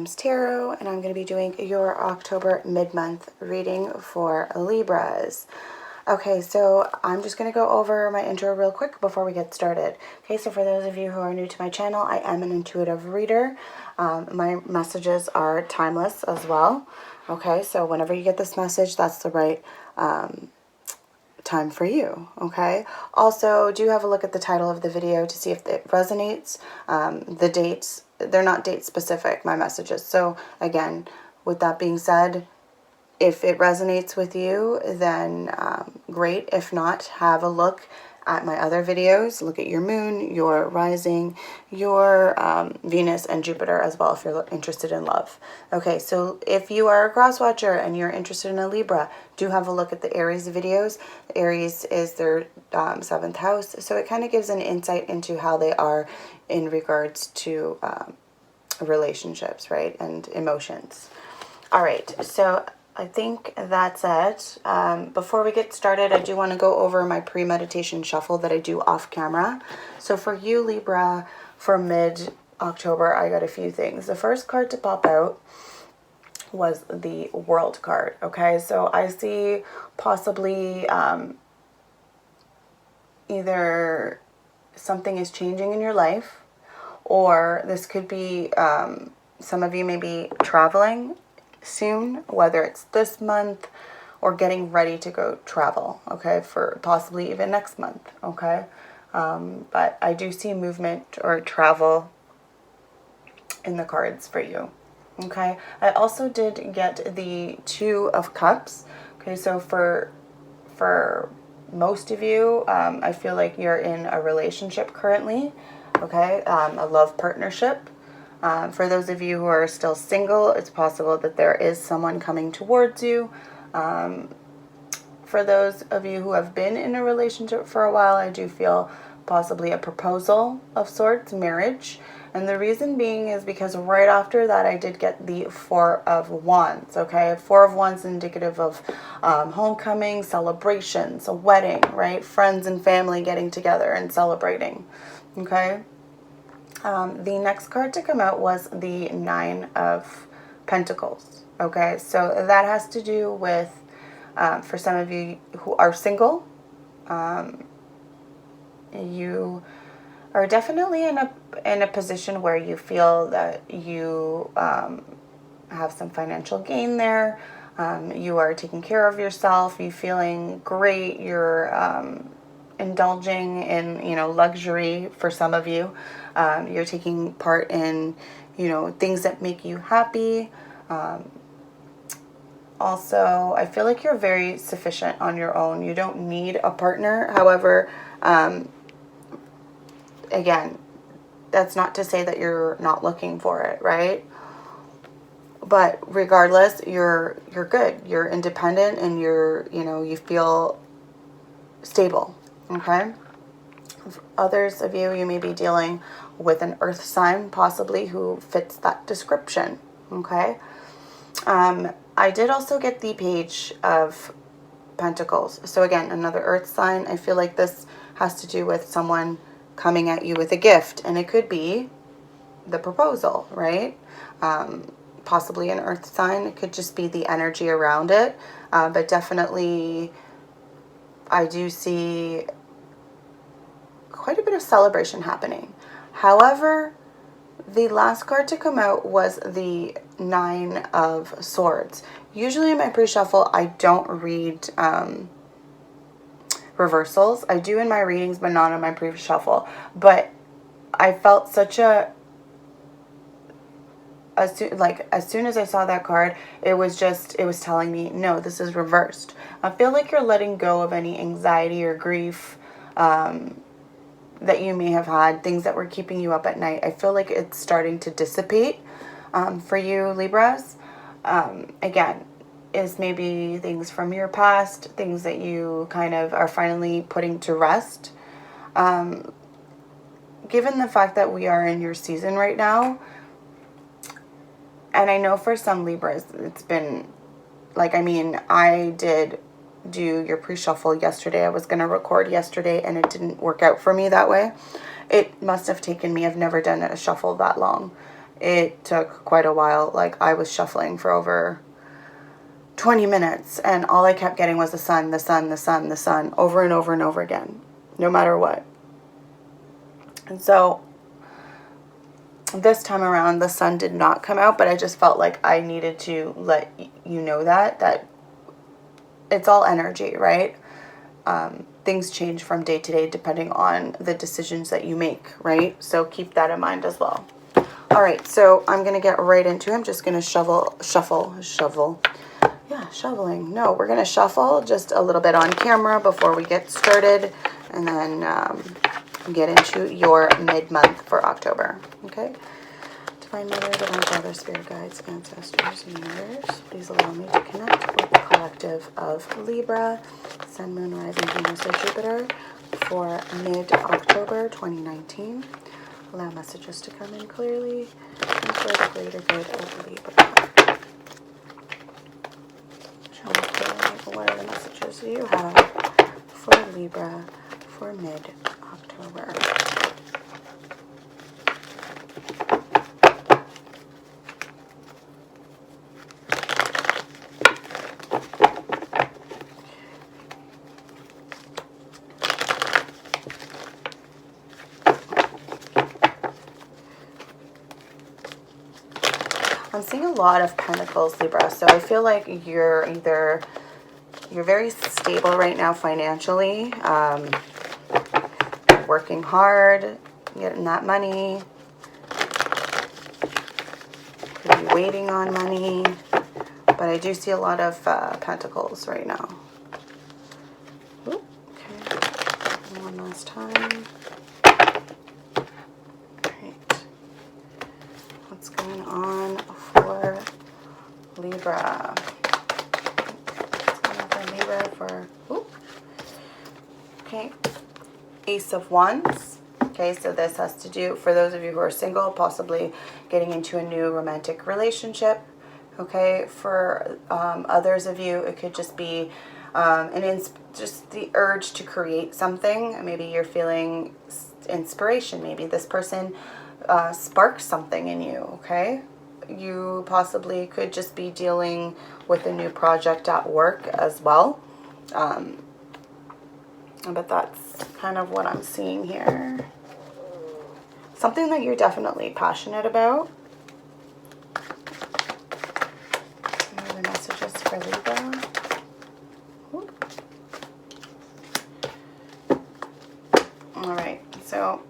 Gems Tarot, and I'm going to be doing your October mid-month reading for Libras. Okay, so I'm just going to go over my intro real quick before we get started. Okay, so for those of you who are new to my channel, I am an intuitive reader. My messages are timeless as well. Okay, so whenever you get this message, that's the right time for you. Okay, also do have a look at the title of the video to see if it resonates. The dates, they're not date specific, my messages. So again, with that being said, if it resonates with you, then great. If not, have a look at my other videos. Look at your moon, your rising, your Venus and Jupiter as well if you're interested in love. Okay, so if you are a cross watcher and you're interested in a Libra, do have a look at the Aries videos. Aries is their 7th house, so it kind of gives an insight into how they are in regards to relationships, right, and emotions. All right, so I think that's it. Before we get started, I do want to go over my pre-meditation shuffle that I do off camera. So for you, Libra, for mid-October, I got a few things. The first card to pop out was the World card, okay? So I see possibly either something is changing in your life, or this could be some of you may be traveling soon, whether it's this month or getting ready to go travel, okay, for possibly even next month, okay? But I do see movement or travel in the cards for you, okay? I also did get the Two of Cups, okay? So for most of you, I feel like you're in a relationship currently, okay? A love partnership. For those of you who are still single, it's possible that there is someone coming towards you. For those of you who have been in a relationship for a while, I do feel possibly a proposal of sorts, marriage. And the reason being is because right after that, I did get the Four of Wands, okay? Four of Wands indicative of homecoming, celebrations, a wedding, right? Friends and family getting together and celebrating, okay? The next card to come out was the Nine of Pentacles, okay? So that has to do with, for some of you who are single, you are definitely in a position where you feel that you have some financial gain there. You are taking care of yourself. You're feeling great. You're indulging in, luxury for some of you. You're taking part in, things that make you happy. Also, I feel like you're very sufficient on your own. You don't need a partner. However, again, that's not to say that you're not looking for it, right? But regardless, you're good. You're independent and you feel stable, okay? Others of you may be dealing with an earth sign, possibly, who fits that description, okay? I did also get the Page of Pentacles. So again, another earth sign. I feel like this has to do with someone coming at you with a gift, and it could be the proposal, right? Possibly an earth sign. It could just be the energy around it, but definitely I do see quite a bit of celebration happening. However, the last card to come out was the Nine of Swords. Usually in my pre-shuffle, I don't read reversals. I do in my readings, but not in my pre-shuffle. But I felt such as soon as I saw that card, it was telling me, no, this is reversed. I feel like you're letting go of any anxiety or grief that you may have had, things that were keeping you up at night. I feel like it's starting to dissipate for you, Libras. Again, is maybe things from your past, things that you kind of are finally putting to rest. Given the fact that we are in your season right now, and I know for some Libras, it's been, I did do your pre-shuffle yesterday. I was going to record yesterday, and it didn't work out for me that way. It must have taken me, I've never done a shuffle that long. it took quite a while. Like, I was shuffling for over 20 minutes, and all I kept getting was the sun, the sun, the sun, the sun, over and over and over again, no matter what. And so this time around, the sun did not come out, but I just felt like I needed to let you know that it's all energy, right? Things change from day to day depending on the decisions that you make, right? So keep that in mind as well. All right, so I'm going to get right into it. I'm just going to shuffle. Yeah, shoveling. No, we're going to shuffle just a little bit on camera before we get started, and then get into your mid-month for October, okay? Divine Mother, Divine Father, Spirit Guides, Ancestors, Universe, please allow me to connect with the collective of Libra, Sun, Moon, Rising, Venus, or Jupiter for mid-October 2019. Allow messages to come in clearly and for the greater good of Libra. Show me clearly what are the messages you have for Libra for mid-October. I'm seeing a lot of pentacles, Libra, so I feel like you're very stable right now financially, working hard, getting that money, could be waiting on money, but I do see a lot of pentacles right now. Ooh, okay, one last time. What's going on for Libra? What's going on for Libra for, okay, Ace of Wands. Okay, so this has to do, for those of you who are single, possibly getting into a new romantic relationship. Okay, for others of you, it could just be just the urge to create something. Maybe you're feeling inspiration. Maybe this person sparks something in you, okay? You possibly could just be dealing with a new project at work as well. But that's kind of what I'm seeing here. Something that you're definitely passionate about. Any other messages for Libra? All right, so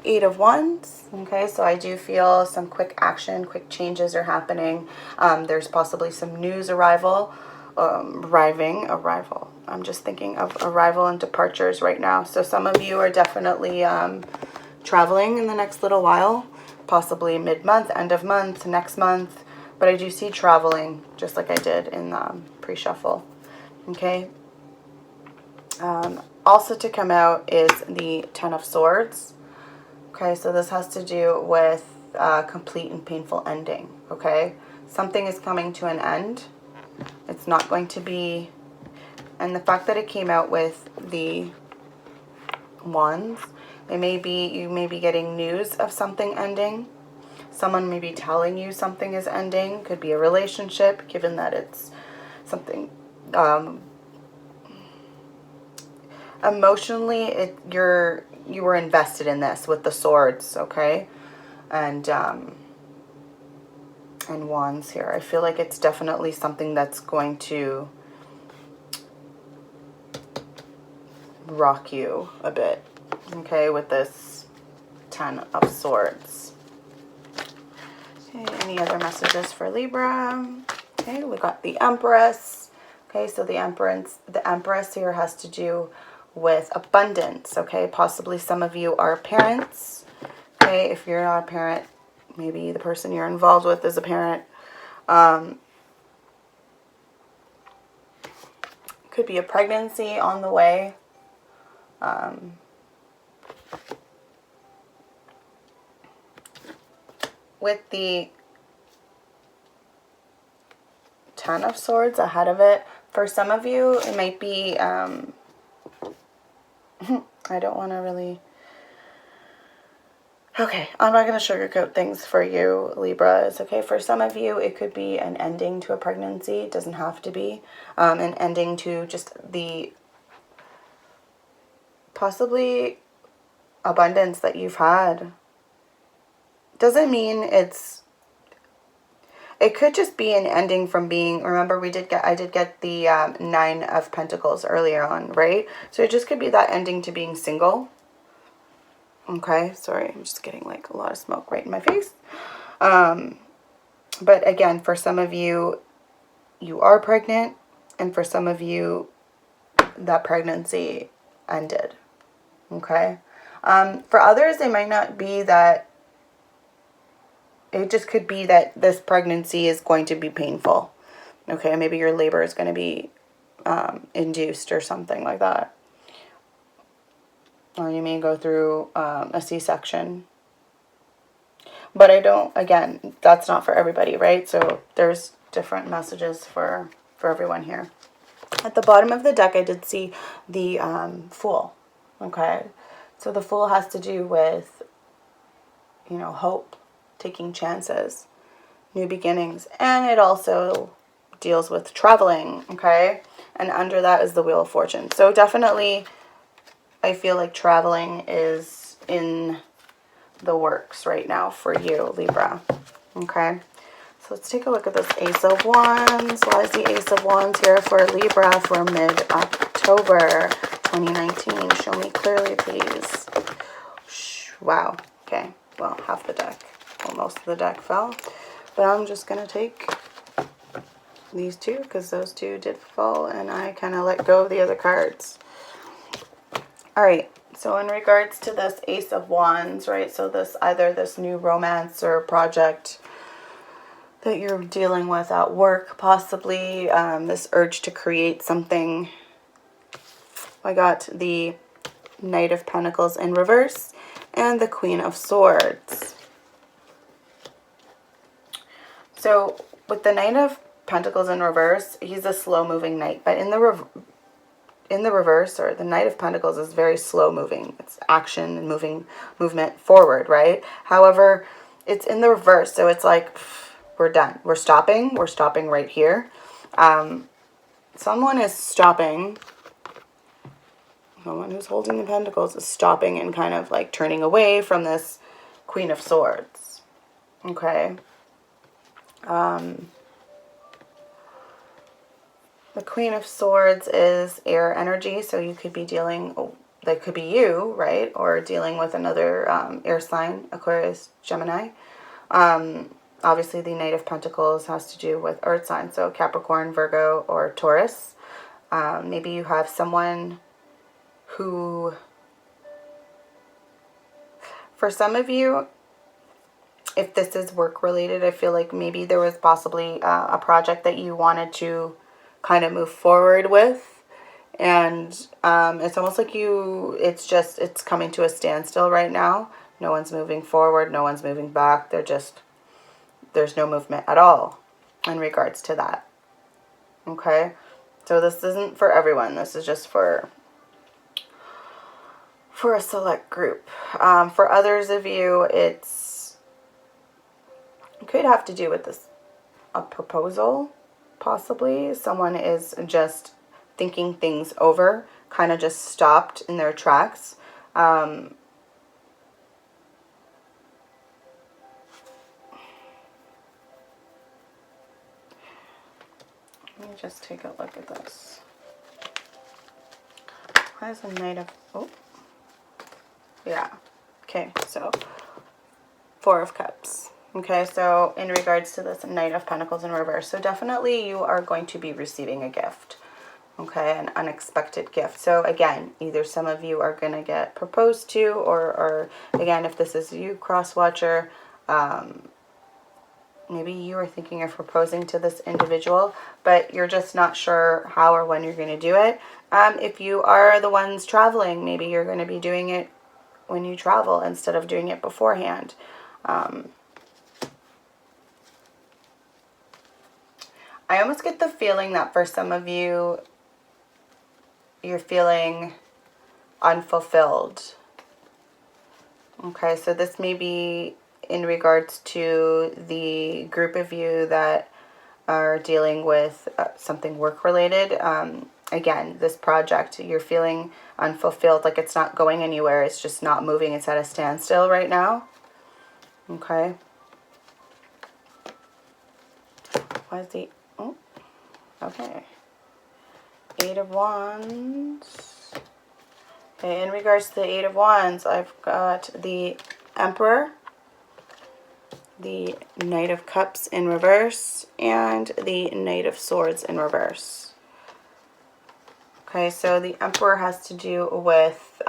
Eight of Wands. Okay, so I do feel some quick action, quick changes are happening. There's possibly some news arrival. I'm just thinking of arrival and departures right now. So some of you are definitely traveling in the next little while, possibly mid-month, end of month, next month. But I do see traveling, just like I did in the pre-shuffle. Okay. Also to come out is the Ten of Swords. Okay, so this has to do with complete and painful ending. Okay, something is coming to an end. It's not going to be, and the fact that it came out with the Wands, you may be getting news of something ending. Someone may be telling you something is ending. Could be a relationship, given that it's something emotionally, you were invested in this with the swords, okay, and wands here. I feel like it's definitely something that's going to rock you a bit, okay, with this Ten of Swords. Okay, any other messages for Libra? Okay, we got the Empress. Okay, so the Empress here has to do with abundance. Okay, possibly some of you are parents. Okay, if you're not a parent, maybe the person you're involved with is a parent. Could be a pregnancy on the way. With the Ten of Swords ahead of it, for some of you, it might be, I don't want to really, Okay, I'm not going to sugarcoat things for you, Libras. Okay, for some of you, it could be an ending to a pregnancy. It doesn't have to be. An ending to just the possibly abundance that you've had. Doesn't mean it could just be an ending from being, remember I did get the 9 of Pentacles earlier on, right? So it just could be that ending to being single. Okay, sorry, I'm just getting like a lot of smoke right in my face. But again, for some of you, you are pregnant, and for some of you, that pregnancy ended. Okay? For others, it might not be that. It just could be that this pregnancy is going to be painful. Okay, maybe your labor is going to be induced or something like that. Or you may go through a C-section. But again, that's not for everybody, right? So there's different messages for everyone here. At the bottom of the deck, I did see the Fool. Okay, so the Fool has to do with, hope, taking chances, new beginnings, and it also deals with traveling. Okay, and under that is the Wheel of Fortune. So definitely, I feel like traveling is in the works right now for you, Libra. Okay, so let's take a look at this Ace of Wands. Why is the Ace of Wands here for Libra for mid-October 2019? Show me clearly, please. Wow. Okay, well, half the deck, well, most of the deck fell, but I'm just gonna take these two because those two did fall and I kind of let go of the other cards. All right, so in regards to this Ace of Wands, right, so either this new romance or project that you're dealing with at work, possibly this urge to create something. I got the Knight of Pentacles in reverse and the Queen of Swords. So with the Knight of Pentacles in reverse, he's a slow-moving knight, but in the reverse, or the Knight of Pentacles is very slow moving. It's action and movement forward, right? However, it's in the reverse, so it's like, we're done. We're stopping right here. Someone is stopping. Someone who's holding the Pentacles is stopping and kind of like turning away from this Queen of Swords. Okay. The Queen of Swords is air energy, so you could be that could be you, right? Or dealing with another air sign, Aquarius, Gemini. Obviously, the Knight of Pentacles has to do with earth signs, so Capricorn, Virgo, or Taurus. Maybe you have someone who, for some of you, if this is work related, I feel like maybe there was possibly a project that you wanted to kind of move forward with, and it's almost like it's coming to a standstill right now. No one's moving forward, no one's moving back. There's no movement at all in regards to that. Okay, so this isn't for everyone. This is just for a select group. For others of you, it could have to do with a proposal, possibly. Someone is just thinking things over, kind of just stopped in their tracks. Let me just take a look at this. Why is the Knight of... Oh. Yeah. Okay, so 4 of Cups. Okay, so in regards to this Knight of Pentacles in reverse, so definitely you are going to be receiving a gift. Okay, an unexpected gift. So again, either some of you are going to get proposed to, or again, if this is you, cross-watcher, maybe you are thinking of proposing to this individual, but you're just not sure how or when you're going to do it. If you are the ones traveling, maybe you're going to be doing it when you travel instead of doing it beforehand. I almost get the feeling that for some of you, you're feeling unfulfilled. Okay, so this may be in regards to the group of you that are dealing with something work-related. Again, this project, you're feeling unfulfilled, like it's not going anywhere. It's just not moving. It's at a standstill right now. Okay. Why is the... Oh, okay. Eight of Wands. Okay, in regards to the Eight of Wands, I've got the Emperor, the Knight of Cups in reverse, and the Knight of Swords in reverse. Okay, so the Emperor has to do with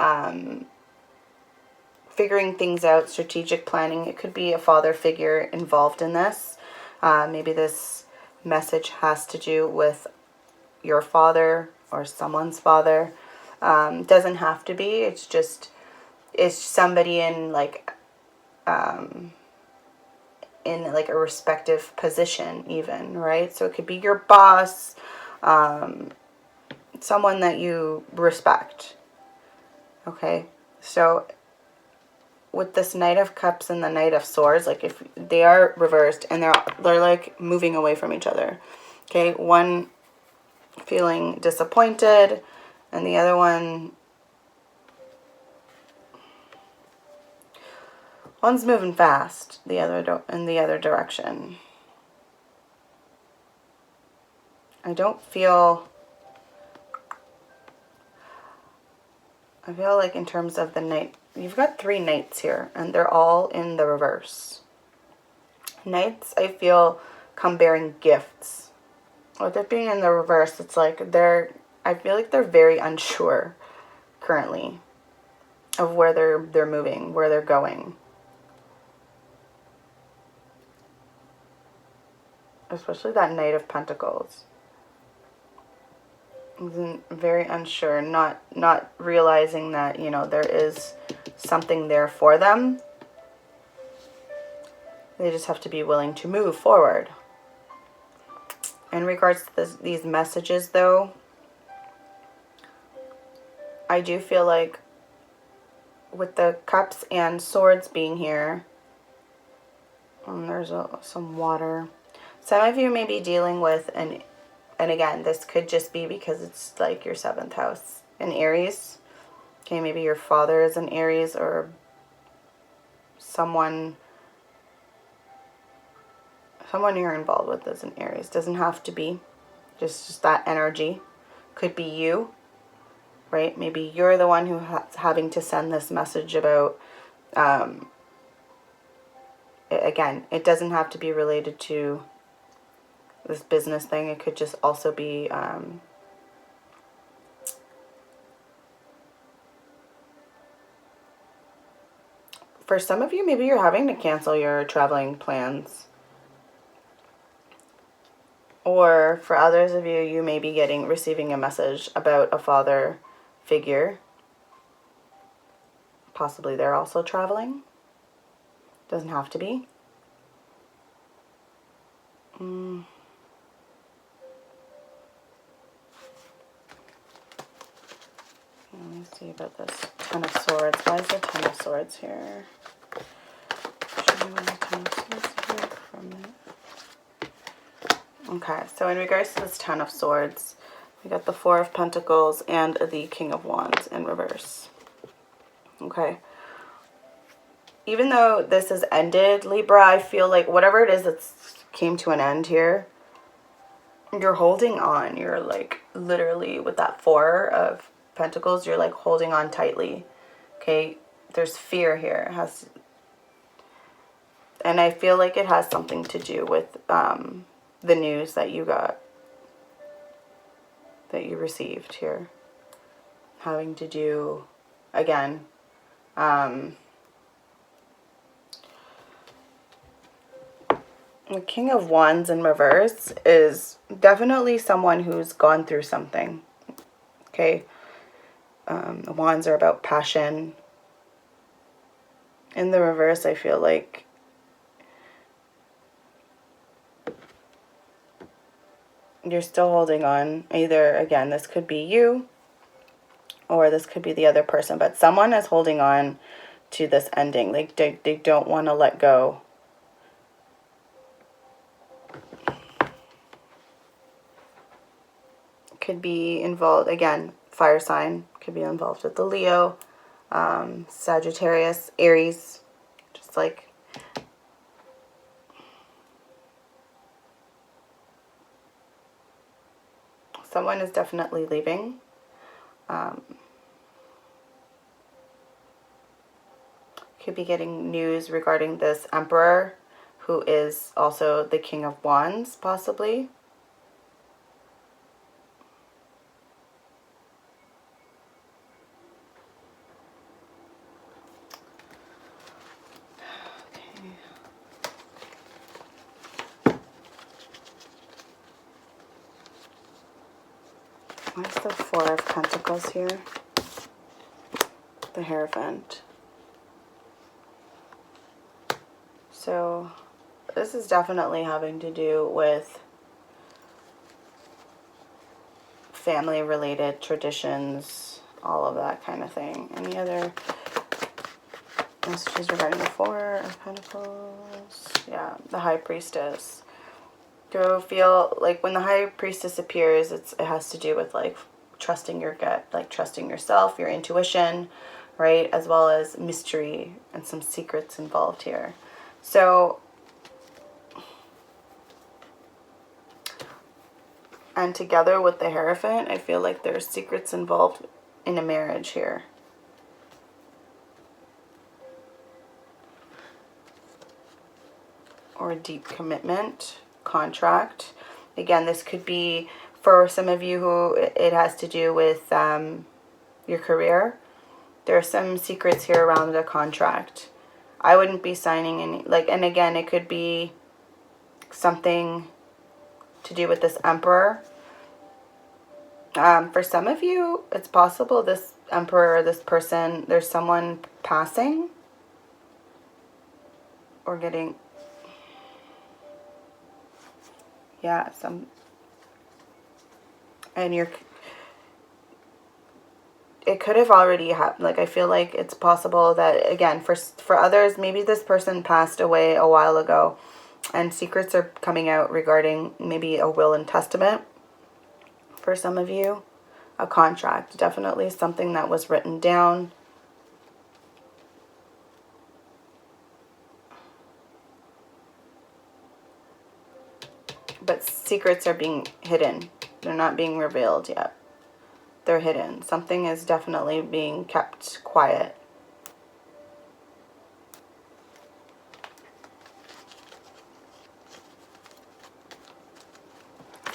figuring things out, strategic planning. It could be a father figure involved in this. Maybe this message has to do with your father or someone's father. Doesn't have to be. It's just, it's somebody in like a respective position even, right? So it could be your boss, someone that you respect. Okay, so with this Knight of Cups and the Knight of Swords, like if they are reversed and they're like moving away from each other. Okay, one feeling disappointed and the other one's moving fast, the other in the other direction. I feel like in terms of the Knight, you've got three Knights here, and they're all in the reverse. Knights, I feel, come bearing gifts. With it being in the reverse, it's like I feel like they're very unsure currently of where they're moving, where they're going. Especially that Knight of Pentacles. Very unsure, not realizing that, you know, there is something there for them. They just have to be willing to move forward. In regards to these messages, though, I do feel like with the Cups and Swords being here, and there's some water. Some of you may be dealing with and again, this could just be because it's like your 7th house in Aries. Okay, maybe your father is in Aries or someone you're involved with is in Aries. Doesn't have to be. Just that energy. Could be you, right? Maybe you're the one who's having to send this message about, again, it doesn't have to be related to this business thing. It could just also be for some of you, maybe you're having to cancel your traveling plans. Or for others of you, you may be receiving a message about a father figure. Possibly they're also traveling. Doesn't have to be. Let me see about this Ten of Swords. Why is the Ten of Swords here? Show me when the Ten of Swords here from it. Okay, so in regards to this Ten of Swords, we got the Four of Pentacles and the King of Wands in reverse. Okay. Even though this has ended, Libra, I feel like whatever it is that's came to an end here, you're holding on. You're like literally with that Four of Pentacles, you're like holding on tightly. Okay, there's fear here. It has, and I feel like it has something to do with the news that you got, that you received here, having to do, again, the King of Wands in reverse is definitely someone who's gone through something. Okay, the Wands are about passion. In the reverse, I feel like you're still holding on. Either, again, this could be you or this could be the other person, but someone is holding on to this ending. Like they don't want to let go. Could be involved, again, fire sign, could be involved with the Leo, Sagittarius, Aries, just like someone is definitely leaving. Could be getting news regarding this Emperor, who is also the King of Wands, possibly. What's the Four of Pentacles here? The Hierophant. So this is definitely having to do with family-related traditions, all of that kind of thing. Any other messages regarding the Four of Pentacles? Yeah, the High Priestess. Go feel like when the High Priestess appears, it has to do with like trusting your gut, like trusting yourself, your intuition, right? As well as mystery and some secrets involved here. So, and together with the Hierophant, I feel like there's secrets involved in a marriage here. Or a deep commitment, contract. Again, this could be for some of you who it has to do with your career. There are some secrets here around the contract. I wouldn't be signing any, like, and again, it could be something to do with this Emperor. For some of you, it's possible this Emperor, this person, there's someone passing or getting, yeah, and it could have already happened. Like, I feel like it's possible that, again, for others, maybe this person passed away a while ago and secrets are coming out regarding maybe a will and testament. For some of you, a contract, definitely something that was written down. But secrets are being hidden. They're not being revealed yet. They're hidden. Something is definitely being kept quiet.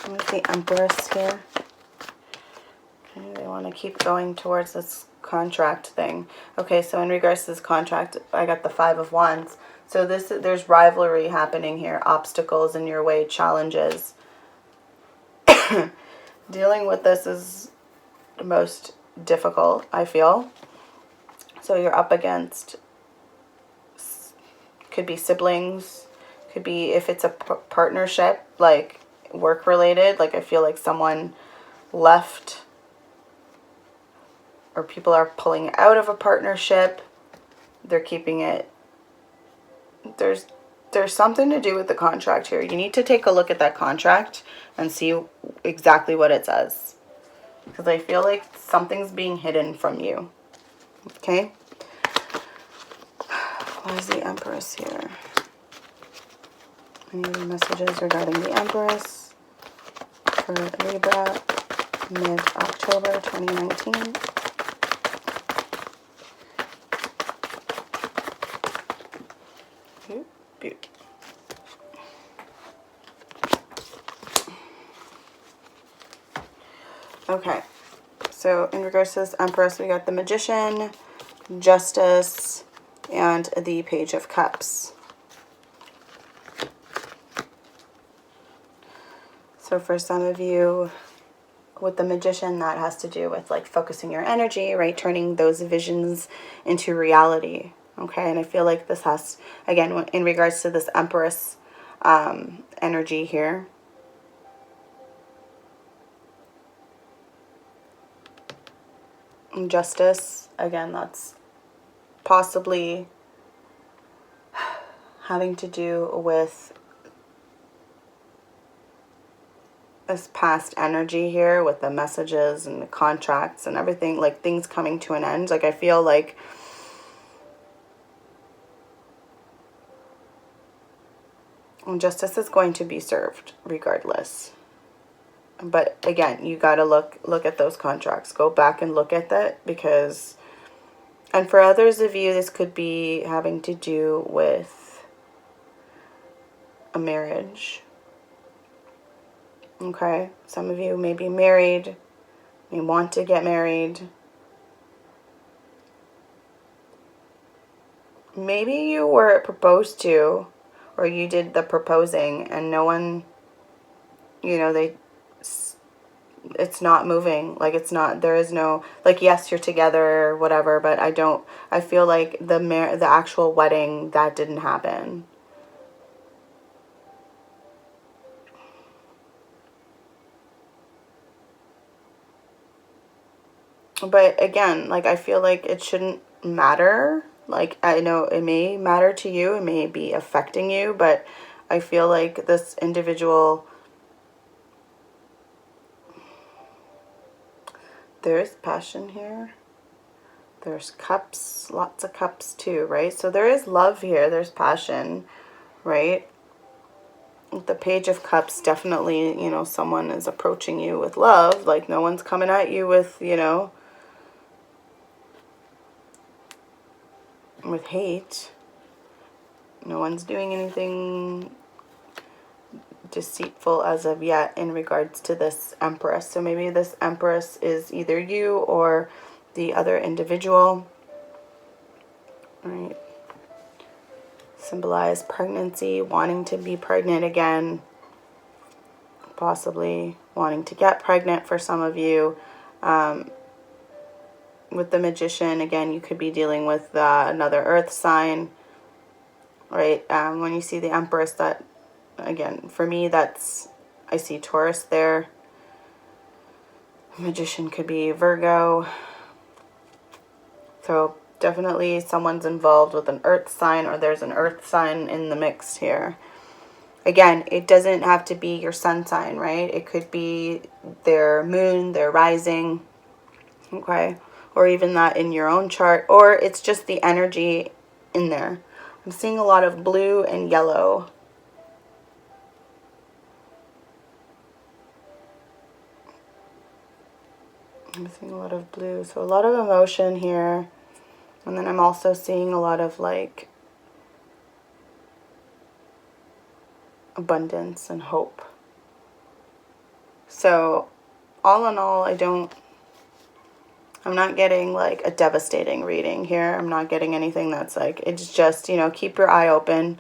What is the Empress here? Okay, they want to keep going towards this contract thing. Okay, so in regards to this contract, I got the Five of Wands. So there's rivalry happening here, obstacles in your way, challenges. Dealing with this is the most difficult, I feel. So you're up against, could be siblings, could be if it's a partnership, like work related, like I feel like someone left or people are pulling out of a partnership. They're keeping it. There's something to do with the contract here. You need to take a look at that contract and see exactly what it says. Because I feel like something's being hidden from you. Okay? Why is the Empress here? Any other messages regarding the Empress for Libra Mid October 2019? Beauty. Okay, so in regards to this Empress, we got the Magician, Justice, and the Page of Cups. So for some of you, with the Magician, that has to do with like focusing your energy, right? Turning those visions into reality. Okay, and I feel like this has, again, in regards to this Empress energy here. Justice, again, that's possibly having to do with this past energy here with the messages and the contracts and everything, like things coming to an end. Like I feel like justice is going to be served regardless. But again, you got to look at those contracts. Go back and look at that, because, and for others of you, this could be having to do with a marriage. Okay, some of you may be married, may want to get married. Maybe you were proposed to, or you did the proposing and no one, you know, it's not moving. Like it's not, there is no, like, yes, you're together or whatever, but I feel like the actual wedding, that didn't happen. But again, like, I feel like it shouldn't matter. Like, I know it may matter to you, it may be affecting you, but I feel like this individual, there's passion here. There's cups, lots of cups too, right? So there is love here, there's passion, right? The Page of Cups, definitely, you know, someone is approaching you with love. Like, no one's coming at you with, you know, with hate. No one's doing anything deceitful as of yet in regards to this Empress. So maybe this Empress is either you or the other individual. All right. Symbolize pregnancy, wanting to be pregnant again, possibly wanting to get pregnant for some of you. With the Magician, again, you could be dealing with another earth sign, right? When you see the Empress, that, again, for me, that's, I see Taurus there. Magician could be Virgo. So definitely someone's involved with an earth sign, or there's an earth sign in the mix here. Again, it doesn't have to be your sun sign, right? It could be their moon, their rising, okay? Or even that in your own chart, or it's just the energy in there. I'm seeing a lot of blue and yellow. I'm seeing a lot of blue, so a lot of emotion here. And then I'm also seeing a lot of, like, abundance and hope. So all in all, I'm not getting like a devastating reading here. I'm not getting anything that's like, it's just, you know, keep your eye open.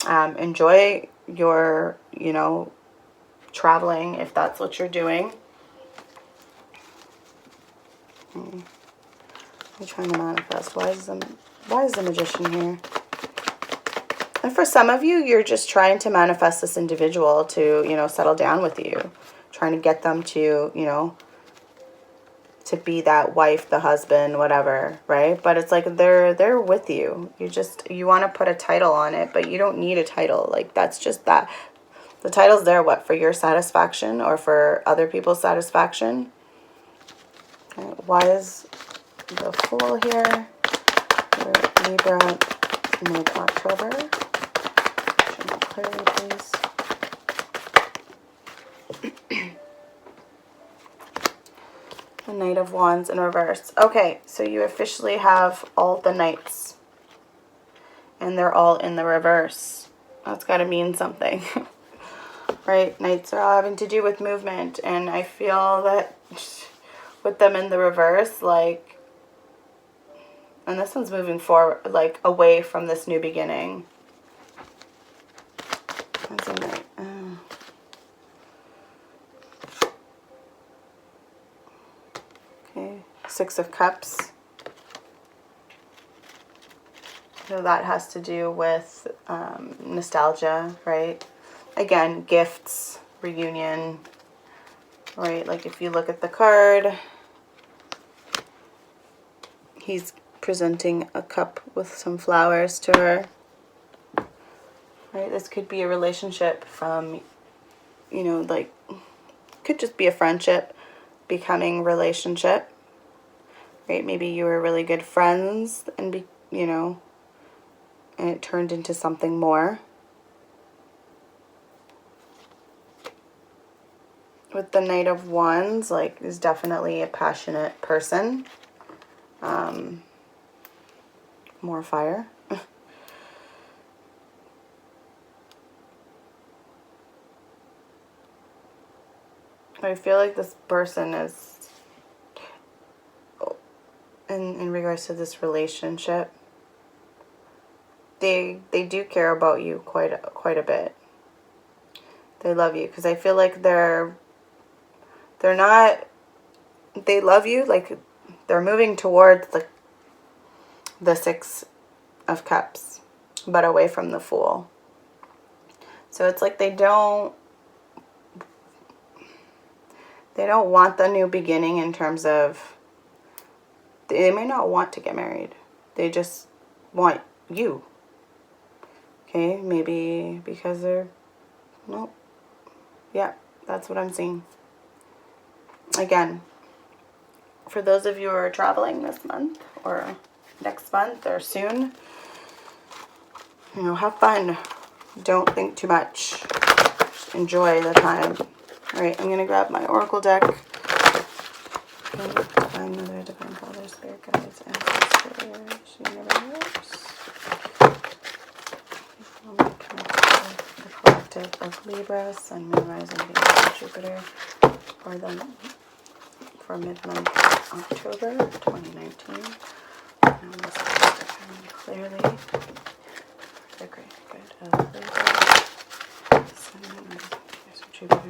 Enjoy your, you know, traveling if that's what you're doing. I'm trying to manifest. Why is the Magician here? And for some of you, you're just trying to manifest this individual to, you know, settle down with you. Trying to get them to, you know, to be that wife, the husband, whatever, right? But it's like they're with you. You want to put a title on it, but you don't need a title. Like, that's just that. The title's there, what, for your satisfaction or for other people's satisfaction? Okay, why is the Fool here? For Libra Mid October. Show more clearly, please. The Knight of Wands in reverse. Okay, so you officially have all the Knights. And they're all in the reverse. That's got to mean something. Right? Knights are all having to do with movement. And I feel that with them in the reverse, like, and this one's moving forward, like, away from this new beginning. What's a Knight? Okay, Six of Cups. So that has to do with nostalgia, right? Again, gifts, reunion, right? Like, if you look at the card, he's presenting a cup with some flowers to her. Right? This could be a relationship from, you know, like, could just be a friendship becoming relationship. Right? Maybe you were really good friends and, you know, and it turned into something more. With the Knight of Wands, like, is definitely a passionate person. More fire. I feel like this person is, in regards to this relationship, they do care about you quite a bit. They love you, because I feel like they love you, like they're moving towards the Six of Cups, but away from the Fool. So it's like they don't want the new beginning, in terms of, they may not want to get married. They just want you. Okay, maybe because they're, nope. Yeah, that's what I'm seeing. Again, for those of you who are traveling this month or next month or soon, you know, have fun. Don't think too much. Just enjoy the time. All right, I'm going to grab my Oracle deck. Divine Mother, Divine Father, Spirit Guides, Ancestors, Universe. The collective of Libra, Sun, Moon, Rising, Venus, and Jupiter for mid-month October 2019. Now let's define clearly the great good of Libra, Sun, Moon, Rising, Venus, and Jupiter.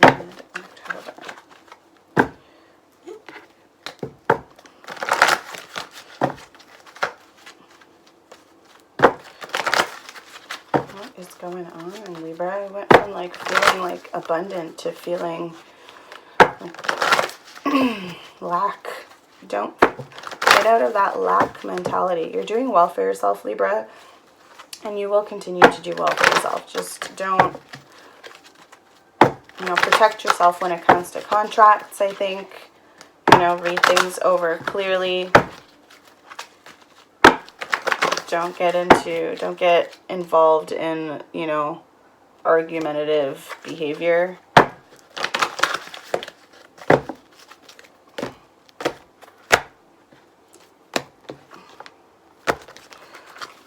Mid-October. What is going on in Libra? I went from like feeling like abundant to feeling like lack. Don't get out of that lack mentality. You're doing well for yourself, Libra, and you will continue to do well for yourself. Just don't, you know, protect yourself when it comes to contracts, I think. You know, read things over clearly. Don't get involved in, you know, argumentative behavior.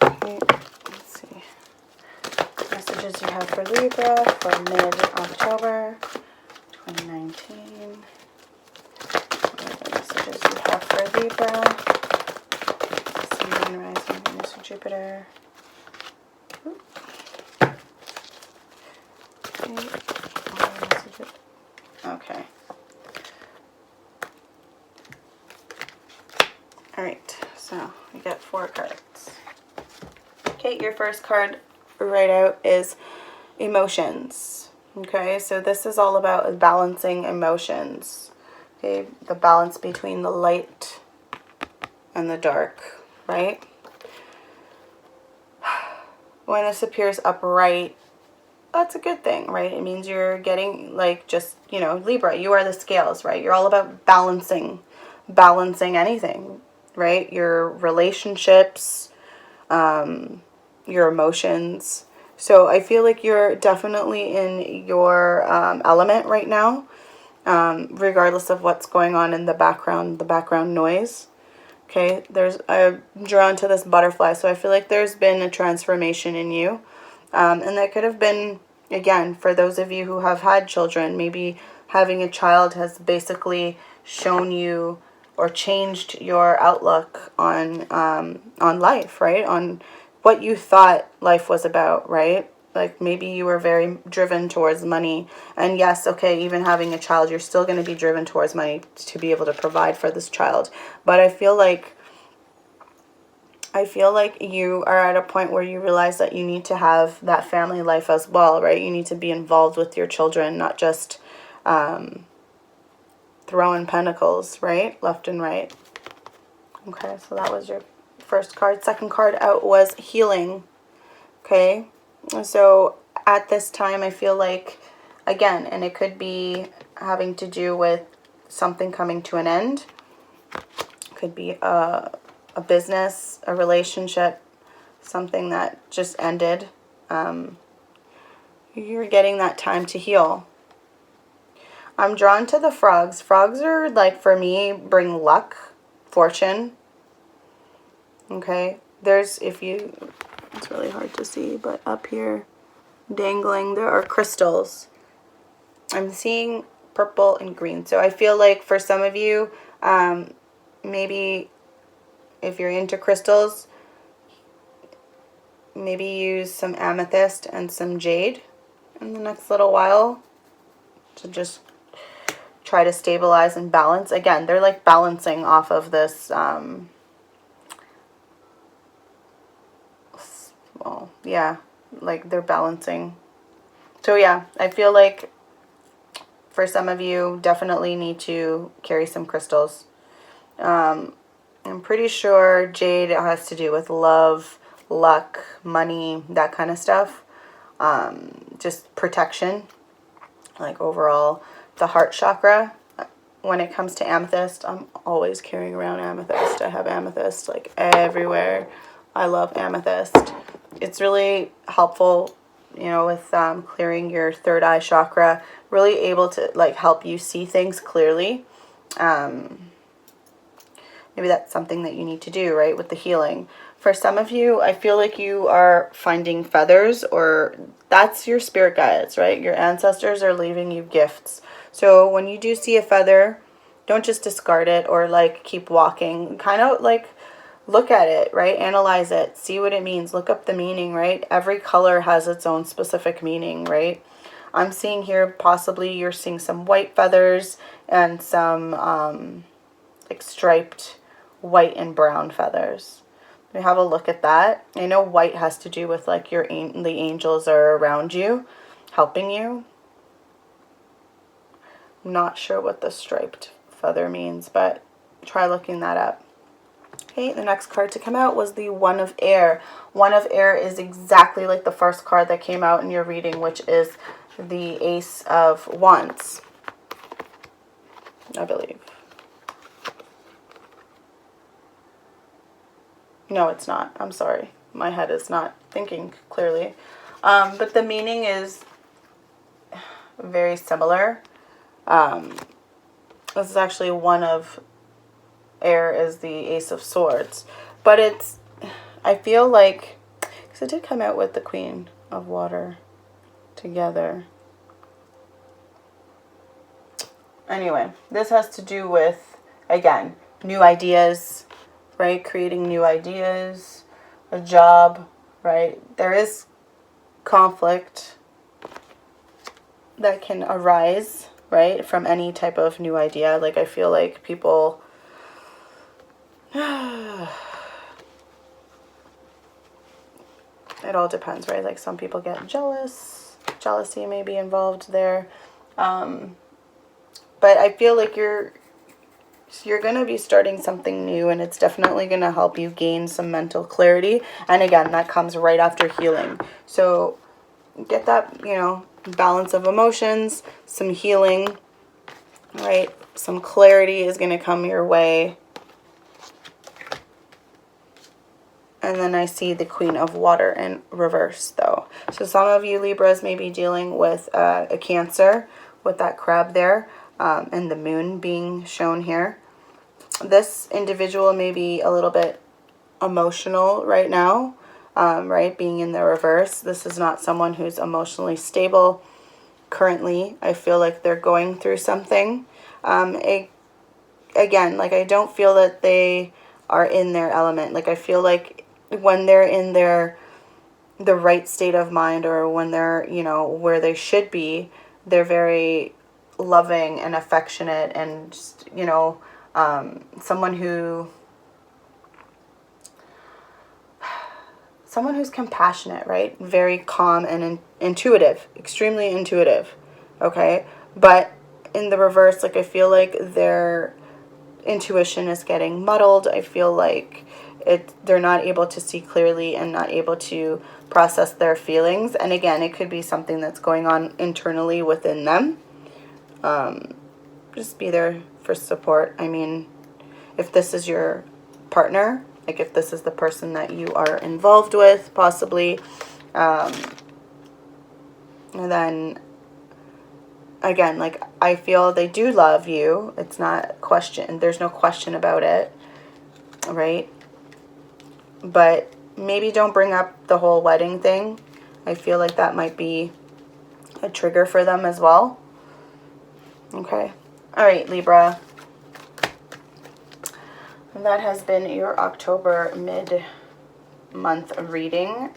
Okay, let's see. Messages you have for Libra for mid-October 2019. What are the messages you have for Libra? Sun, Rising, Venus, and Jupiter. Okay. Alright, so we got 4 cards. Okay, your first card right out is emotions. Okay, so this is all about balancing emotions. Okay, the balance between the light and the dark, right? When this appears upright, that's a good thing, right? It means you're getting, like, just, you know, Libra, you are the scales, right? You're all about balancing anything, right? Your relationships, your emotions. So I feel like you're definitely in your element right now, regardless of what's going on in the background noise. Okay, I'm drawn to this butterfly, so I feel like there's been a transformation in you. And that could have been, again, for those of you who have had children, maybe having a child has basically shown you or changed your outlook on life, right? On what you thought life was about, right? Like maybe you were very driven towards money. And yes, okay, even having a child, you're still going to be driven towards money to be able to provide for this child. But I feel like you are at a point where you realize that you need to have that family life as well, right? You need to be involved with your children, not just throwing pentacles, right? Left and right. Okay, so that was your first card. Second card out was healing. Okay, so at this time I feel like, again, and it could be having to do with something coming to an end. Could be a business, a relationship, something that just ended. You're getting that time to heal. I'm drawn to the frogs. Frogs are, like, for me, bring luck, fortune. Okay, there's, if you, it's really hard to see, but up here, dangling, there are crystals. I'm seeing purple and green. So I feel like for some of you, maybe if you're into crystals, maybe use some amethyst and some jade in the next little while to just try to stabilize and balance. Again, they're like balancing off of this, well, yeah, like they're balancing. So yeah, I feel like for some of you, definitely need to carry some crystals. I'm pretty sure jade has to do with love, luck, money, that kind of stuff. Just protection, like overall. The heart chakra, when it comes to amethyst, I'm always carrying around amethyst. I have amethyst like everywhere. I love amethyst. It's really helpful, you know, with clearing your third eye chakra, really able to like help you see things clearly. Maybe that's something that you need to do, right, with the healing. For some of you, I feel like you are finding feathers, or that's your spirit guides, right? Your ancestors are leaving you gifts. So when you do see a feather, don't just discard it or like keep walking. Kind of like look at it, right? Analyze it. See what it means. Look up the meaning, right? Every color has its own specific meaning, right? I'm seeing here possibly you're seeing some white feathers and some like striped white and brown feathers. We have a look at that. I know white has to do with like the angels are around you, helping you. I'm not sure what the striped feather means, but try looking that up. Okay, the next card to come out was the One of Air. One of Air is exactly like the first card that came out in your reading, which is the Ace of Wands, I believe. No, it's not. I'm sorry. My head is not thinking clearly. But the meaning is very similar. This is actually One of Air is the Ace of Swords. But it's, I feel like, because it did come out with the Queen of Water together. Anyway, this has to do with, again, new ideas, right? Creating new ideas, a job, right? There is conflict that can arise, right, from any type of new idea. Like, I feel like people, it all depends, right? Like, some people get jealous. Jealousy may be involved there. But I feel like you're going to be starting something new, and it's definitely going to help you gain some mental clarity. And again, that comes right after healing. So get that, you know, balance of emotions, some healing, right? Some clarity is going to come your way. And then I see the Queen of Water in reverse, though. So some of you Libras may be dealing with a Cancer with that crab there. And the moon being shown here. This individual may be a little bit emotional right now, right? Being in the reverse. This is not someone who's emotionally stable currently. I feel like they're going through something. Again, like, I don't feel that they are in their element. Like, I feel like when they're in the right state of mind, or when they're, you know, where they should be, they're very loving and affectionate, and just, you know, someone who's compassionate, right? Very calm and intuitive, extremely intuitive, okay? But in the reverse, like I feel like their intuition is getting muddled. I feel like they're not able to see clearly and not able to process their feelings. And again, it could be something that's going on internally within them. Just be there for support. I mean, if this is your partner, like if this is the person that you are involved with, possibly, then again, like I feel they do love you. It's not question. There's no question about it, right? But maybe don't bring up the whole wedding thing. I feel like that might be a trigger for them as well. Okay. All right, Libra. And that has been your October mid-month reading.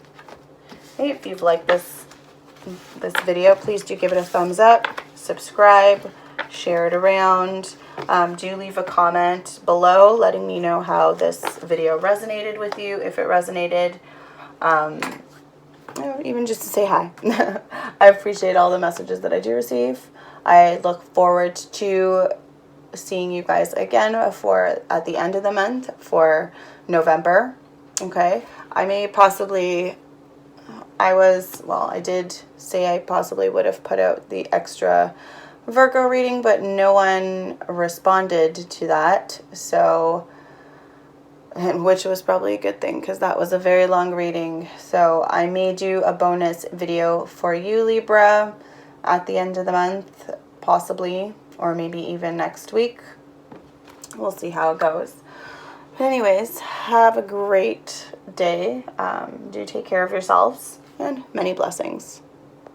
Hey, if you've liked this video, please do give it a thumbs up, subscribe, share it around. Do leave a comment below letting me know how this video resonated with you, if it resonated, even just to say hi. I appreciate all the messages that I do receive. I look forward to seeing you guys again at the end of the month for November. Okay, I may possibly, I did say I possibly would have put out the extra Virgo reading, but no one responded to that, so, which was probably a good thing because that was a very long reading. So I may do a bonus video for you, Libra, at the end of the month, possibly, or maybe even next week. We'll see how it goes. But anyways, have a great day. Do take care of yourselves, and many blessings.